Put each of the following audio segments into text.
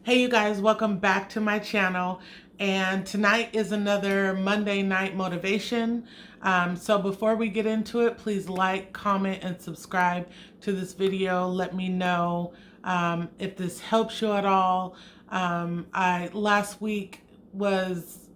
Hey you guys, welcome back to my channel. And tonight is another Monday night motivation. So before we get into it, please like, comment, and subscribe to this video. Let me know if this helps you at all. Last week was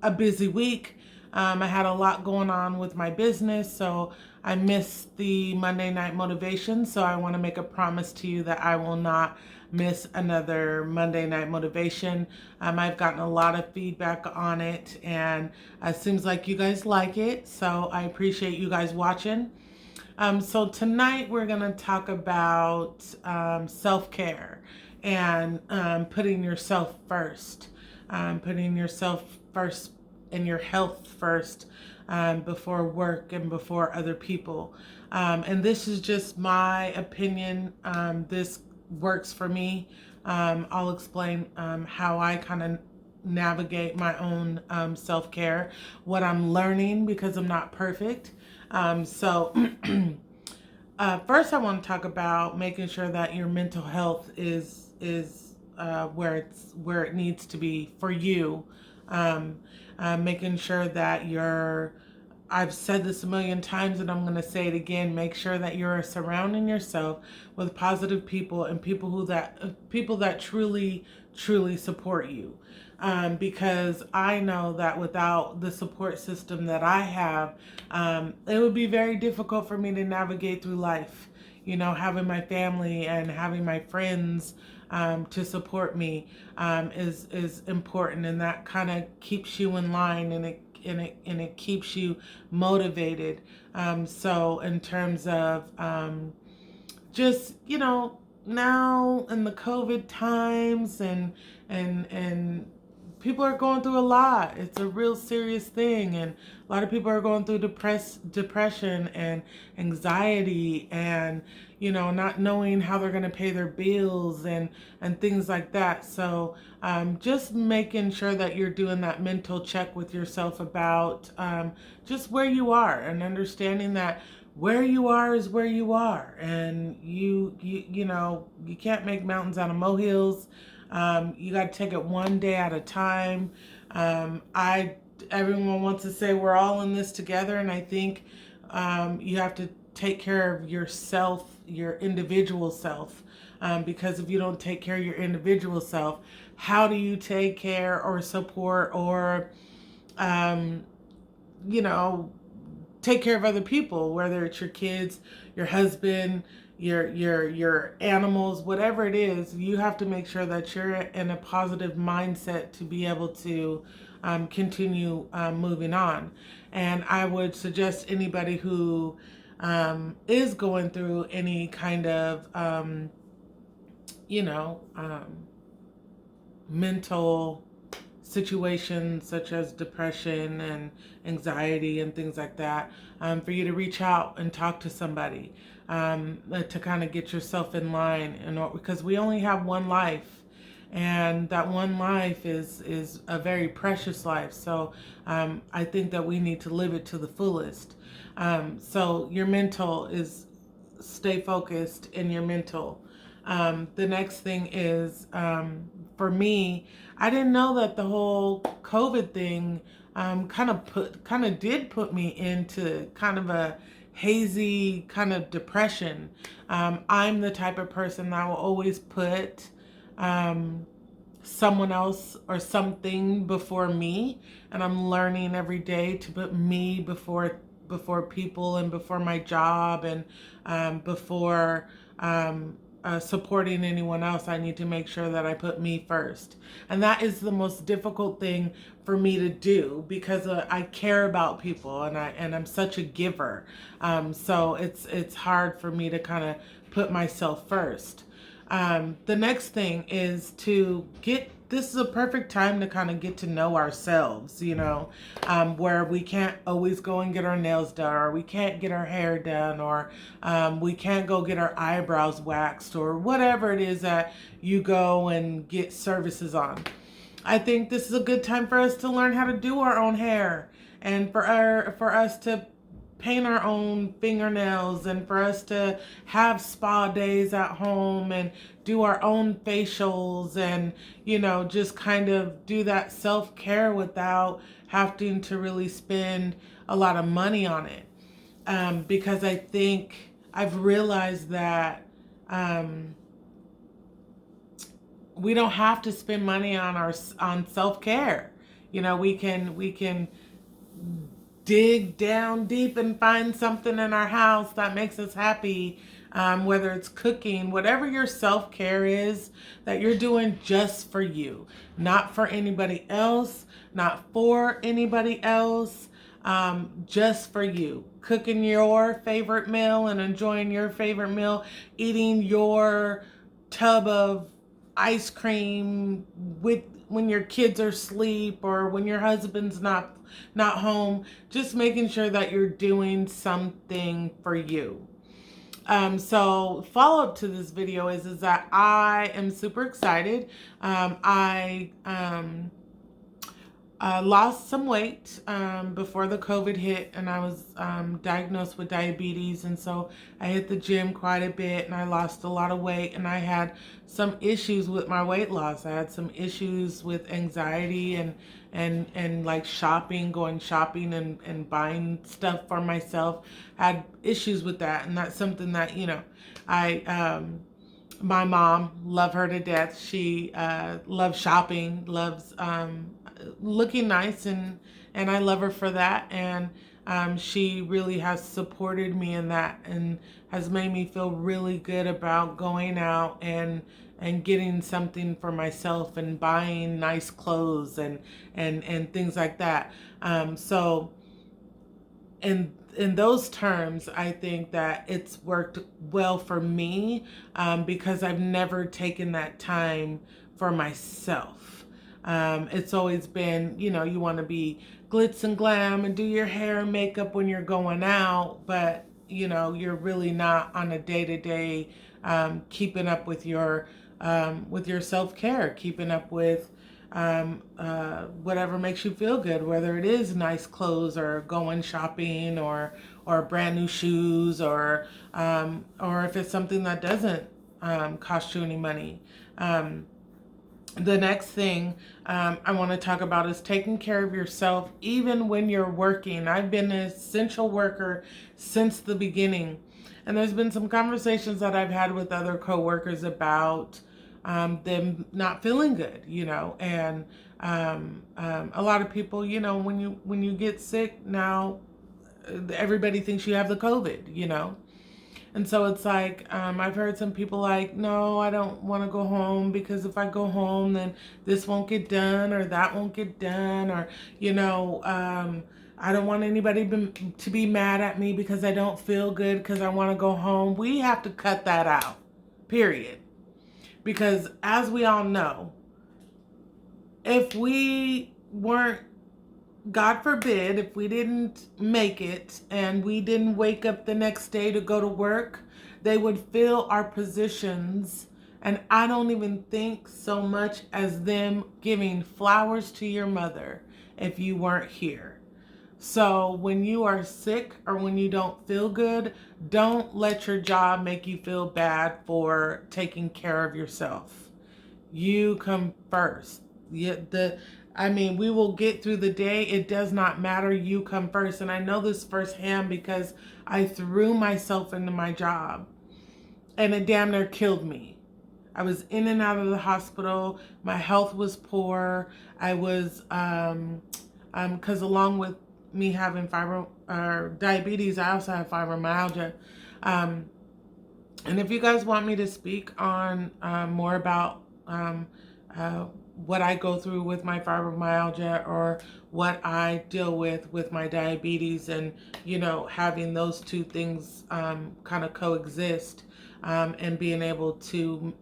a busy week. I had a lot going on with my business, so I missed the Monday night motivation. So I want to make a promise to you that I will not miss another Monday night motivation. I've gotten a lot of feedback on it, and it seems like you guys like it. So I appreciate you guys watching. So tonight we're going to talk about self-care and putting yourself first. Putting yourself first and your health first before work and before other people. And this is just my opinion. This works for me. I'll explain how I kind of navigate my own self-care, what I'm learning because I'm not perfect. So first I want to talk about making sure that your mental health is where it needs to be for you. Making sure that I've said this a million times and I'm going to say it again, make sure that you're surrounding yourself with positive people and people that truly support you. Because I know that without the support system that I have, it would be very difficult for me to navigate through life. You know, having my family and having my friends to support me is important, and that kind of keeps you in line, and it keeps you motivated. So in terms of just, you know, now in the COVID times and people are going through a lot. It's a real serious thing, and a lot of people are going through depression and anxiety, and you know, not knowing how they're going to pay their bills and things like that. So just making sure that you're doing that mental check with yourself about just where you are, and understanding that where you are is where you are, and you know, you can't make mountains out of molehills. You got to take it one day at a time. Everyone wants to say we're all in this together, and I think you have to take care of yourself, your individual self, because if you don't take care of your individual self, how do you take care or support or you know, take care of other people, whether it's your kids, your husband, your animals, whatever it is. You have to make sure that you're in a positive mindset to be able to continue moving on. And I would suggest anybody who is going through any kind of you know, mental situations such as depression and anxiety and things like that, for you to reach out and talk to somebody, to kind of get yourself in line, because we only have one life, and that one life is a very precious life. So I think that we need to live it to the fullest. So your mental is, stay focused in your mental. The next thing is, for me, I didn't know that the whole COVID thing kind of did put me into kind of a hazy kind of depression. I'm the type of person that will always put someone else or something before me, and I'm learning every day to put me before people and before my job and before supporting anyone else. I need to make sure that I put me first. And that is the most difficult thing for me to do, because I care about people, and I'm such a giver. So it's hard for me to kind of put myself first. The next thing is this is a perfect time to kind of get to know ourselves, you know, where we can't always go and get our nails done, or we can't get our hair done, or we can't go get our eyebrows waxed, or whatever it is that you go and get services on. I think this is a good time for us to learn how to do our own hair, and for us to paint our own fingernails and for us to have spa days at home and do our own facials and, just kind of do that self-care without having to really spend a lot of money on it. Because I think I've realized that we don't have to spend money on self-care. We can dig down deep and find something in our house that makes us happy, whether it's cooking, whatever your self-care is that you're doing just for you, not for anybody else, not for anybody else, just for you. Cooking your favorite meal and enjoying your favorite meal, eating your tub of ice cream when your kids are asleep or when your husband's not home, just making sure that you're doing something for you. So follow up to this video is that I am super excited. I lost some weight before the COVID hit, and I was diagnosed with diabetes, and so I hit the gym quite a bit, and I lost a lot of weight, and I had some issues with my weight loss. I had some issues with anxiety and like going shopping and buying stuff for myself. I had issues with that, and that's something that, my mom, love her to death. She loves shopping, loves looking nice, and I love her for that. And she really has supported me in that and has made me feel really good about going out and getting something for myself and buying nice clothes and things like that. So in those terms, I think that it's worked well for me, because I've never taken that time for myself. It's always been, you want to be glitz and glam and do your hair and makeup when you're going out, but you're really not on a day-to-day keeping up with your self-care, keeping up with whatever makes you feel good, whether it is nice clothes or going shopping or brand new shoes or if it's something that doesn't cost you any money. The next thing I want to talk about is taking care of yourself even when you're working. I've been an essential worker since the beginning, and there's been some conversations that I've had with other coworkers about them not feeling good, and a lot of people, when you get sick now, everybody thinks you have the COVID, and so it's like, I've heard some people like, no, I don't want to go home because if I go home, then this won't get done or that won't get done, or, I don't want anybody to be mad at me because I don't feel good because I want to go home. We have to cut that out, period. Because as we all know, if we weren't, God forbid, if we didn't make it and we didn't wake up the next day to go to work, they would fill our positions. And I don't even think so much as them giving flowers to your mother if you weren't here. So when you are sick or when you don't feel good, don't let your job make you feel bad for taking care of yourself. You come first. We will get through the day. It does not matter. You come first. And I know this firsthand because I threw myself into my job and it damn near killed me. I was in and out of the hospital. My health was poor. I was, because along with me having diabetes, I also have fibromyalgia. And if you guys want me to speak on more about what I go through with my fibromyalgia or what I deal with my diabetes, and having those two things kind of coexist, and being able to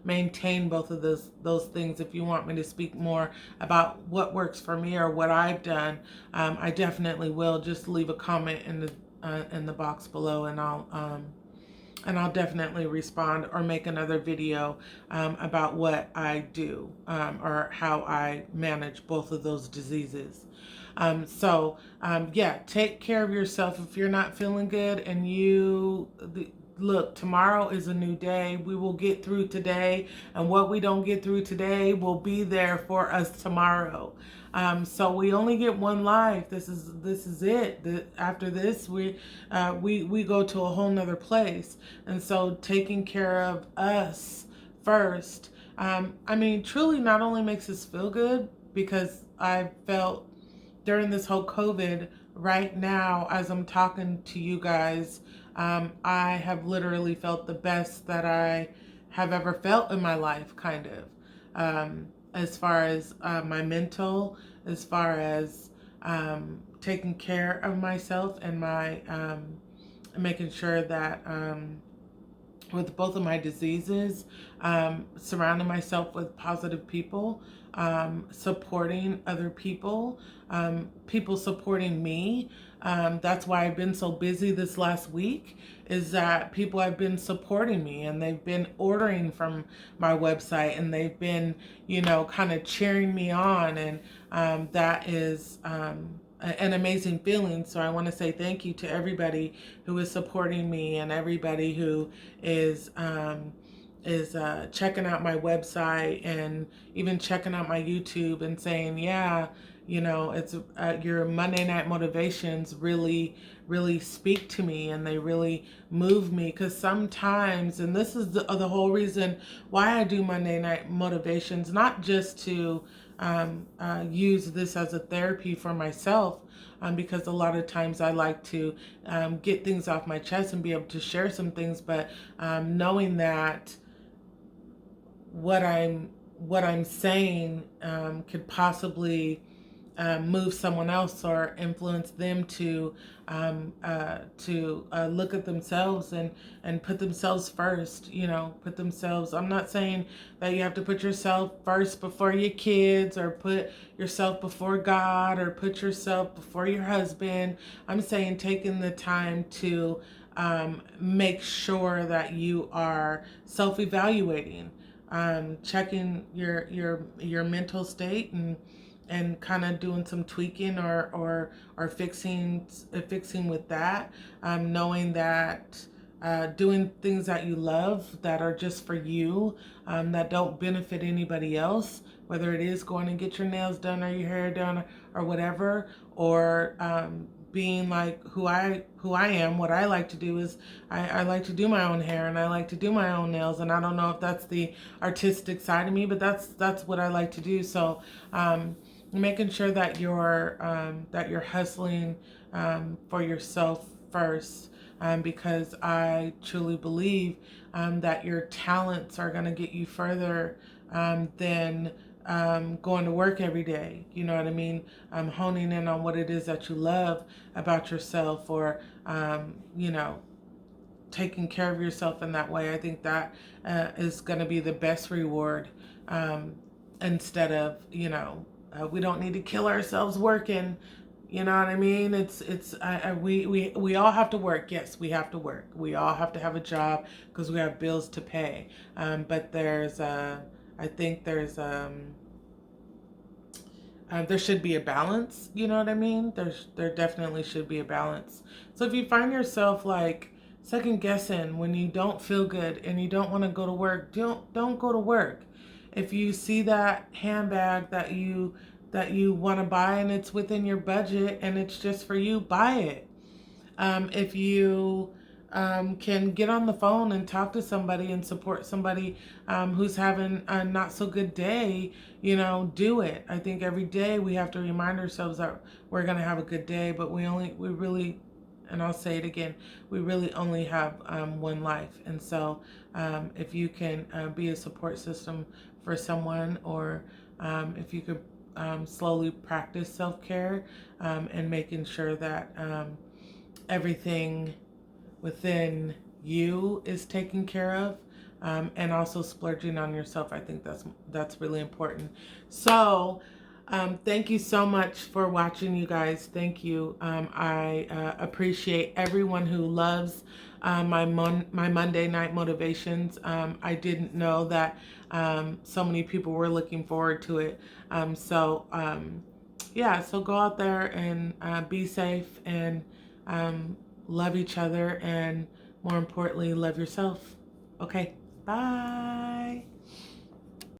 maintain both of those things. If you want me to speak more about what works for me or what I've done, I definitely will. Just leave a comment in the box below, and I'll definitely respond or make another video about what I do or how I manage both of those diseases. Yeah, take care of yourself. If you're not feeling good and look, tomorrow is a new day. We will get through today, and what we don't get through today will be there for us tomorrow. So we only get one life. This is it. After this, we go to a whole nother place. And so taking care of us first, truly not only makes us feel good, because I felt during this whole COVID, right now, as I'm talking to you guys, I have literally felt the best that I have ever felt in my life, kind of. As far as my mental, as far as taking care of myself and my making sure that with both of my diseases, surrounding myself with positive people, supporting other people, people supporting me. That's why I've been so busy this last week, is that people have been supporting me, and they've been ordering from my website, and they've been, kind of cheering me on. And that is an amazing feeling. So I want to say thank you to everybody who is supporting me, and everybody who is checking out my website, and even checking out my YouTube, and saying, yeah, it's your Monday night motivations really speak to me, and they really move me. Because sometimes, and this is the whole reason why I do Monday night motivations, not just to use this as a therapy for myself, because a lot of times I like to get things off my chest and be able to share some things, but knowing that what I'm saying could possibly move someone else, or influence them to look at themselves, and put themselves first. Put themselves. I'm not saying that you have to put yourself first before your kids, or put yourself before God, or put yourself before your husband. I'm saying taking the time to make sure that you are self-evaluating, checking your mental state, and kind of doing some tweaking, or fixing with that, knowing that doing things that you love, that are just for you, that don't benefit anybody else, whether it is going to get your nails done, or your hair done, or whatever, or being like who I am. What I like to do is I like to do my own hair, and I like to do my own nails, and I don't know if that's the artistic side of me, but that's what I like to do. So making sure that you're hustling for yourself first, because I truly believe that your talents are going to get you further than going to work every day. You know what I mean? Honing in on what it is that you love about yourself, or taking care of yourself in that way. I think that is going to be the best reward, instead of, we don't need to kill ourselves working. You know what I mean? We all have to work. Yes, we have to work. We all have to have a job, because we have bills to pay. But I think there should be a balance. You know what I mean? There definitely should be a balance. So if you find yourself like second guessing when you don't feel good, and you don't want to go to work, don't go to work. If you see that handbag that you want to buy, and it's within your budget, and it's just for you, buy it. If you can get on the phone and talk to somebody, and support somebody who's having a not so good day, do it. I think every day we have to remind ourselves that we're going to have a good day, but we really, and I'll say it again, we really only have one life. And so if you can be a support system for someone, or if you could slowly practice self-care, and making sure that everything within you is taken care of, and also splurging on yourself. I think that's really important. So thank you so much for watching, you guys. Thank you. I appreciate everyone who loves my Monday night motivations. I didn't know that so many people were looking forward to it. So yeah, so go out there and be safe and love each other, and more importantly, love yourself. Okay, bye.